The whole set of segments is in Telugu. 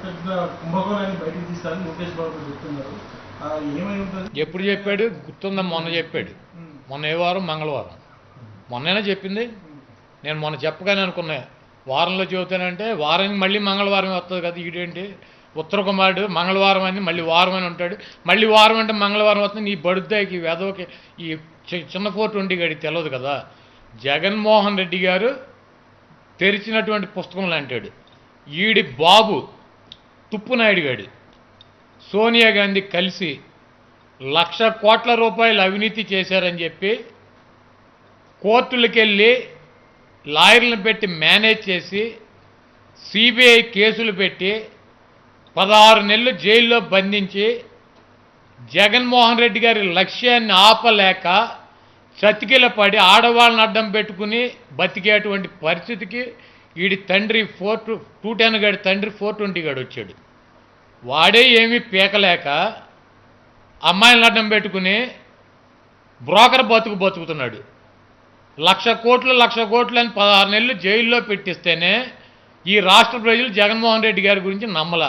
పెద్ద కుంభకోణాన్ని బయటకు తీస్తారని లోకేష్ బాబు చెప్తున్నారు. ఏమై ఉంటుంది? ఎప్పుడు చెప్పాడు గుర్తుందా? మొన్న చెప్పాడు. మొన్న ఏ వారం? మంగళవారం. మొన్నైనా చెప్పింది. నేను మొన్న చెప్పగానే అనుకున్నా వారంలో చెబుతానంటే వారానికి మళ్ళీ మంగళవారం వస్తుంది కదా, ఈడేంటి ఉత్తర కుమారుడు మంగళవారం అని మళ్ళీ వారం అని ఉంటాడు, మళ్ళీ వారం అంటే మంగళవారం వస్తుంది. నీ బడుద్దాయికి వెదవకి ఈ చిన్న 420 గడికి తెలియదు కదా. జగన్మోహన్ రెడ్డి గారు తెరిచినటువంటి పుస్తకంలో అంటాడు, ఈడి బాబు తుప్పునాయుడు గాడి సోనియా గాంధీ కలిసి 1,00,000 కోట్ల రూపాయలు అవినీతి చేశారని చెప్పి కోర్టులకు వెళ్ళి లాయర్లను పెట్టి మేనేజ్ చేసి సిబిఐ కేసులు పెట్టి 16 నెలలు జైల్లో బంధించి జగన్మోహన్ రెడ్డి గారి లక్ష్యాన్ని ఆపలేక చతికిల పడి ఆడవాళ్ళని అడ్డం పెట్టుకుని బతికేటువంటి పరిస్థితికి వీడి తండ్రి 210 గడి తండ్రి 420 గడి వచ్చాడు. వాడే ఏమీ పీకలేక అమ్మాయిలను అడ్డం పెట్టుకుని బ్రోకర్ బతుకుతున్నాడు. 1,00,000 కోట్లు అని 16 నెలలు జైల్లో పెట్టిస్తేనే ఈ రాష్ట్ర ప్రజలు జగన్మోహన్ రెడ్డి గారి గురించి నమ్మల.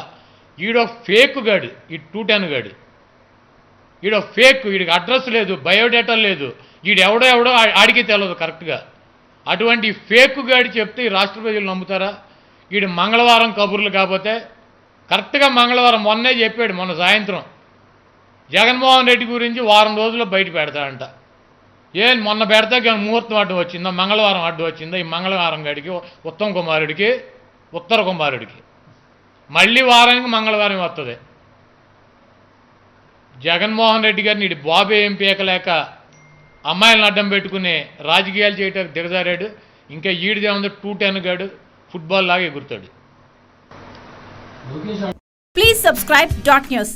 ఈడో ఫేక్ గాడు, ఈ 210 గాడు. ఈడో ఫేక్, వీడికి అడ్రస్ లేదు, బయోడేటా లేదు, ఎవడో ఆడికి తెలియదు కరెక్ట్గా. అటువంటి ఫేక్ గాడి చెప్తే ఈ రాష్ట్ర ప్రజలు నమ్ముతారా? వీడు మంగళవారం కబుర్లు కాకపోతే కరెక్ట్గా మంగళవారం మొన్నే చెప్పాడు. మొన్న సాయంత్రం జగన్మోహన్ రెడ్డి గురించి వారం రోజుల్లో బయట పెడతాడంట. మొన్న పెడతా ముహూర్తం అడ్డు వచ్చిందా? మంగళవారం అడ్డు వచ్చిందా? ఈ మంగళవారం గడికి ఉత్తర కుమారుడికి మళ్ళీ వారానికి మంగళవారం వస్తుంది. జగన్మోహన్ రెడ్డి గారిని ఇటు బాబు ఏం పీకలేక అమ్మాయిలను అడ్డం పెట్టుకుని రాజకీయాలు చేయటానికి దిగజారాడు. ఇంకా ఈడిదేముంది 210 గాడు ఫుట్బాల్ లాగా ఎగురుతాడు. Please subscribe .news.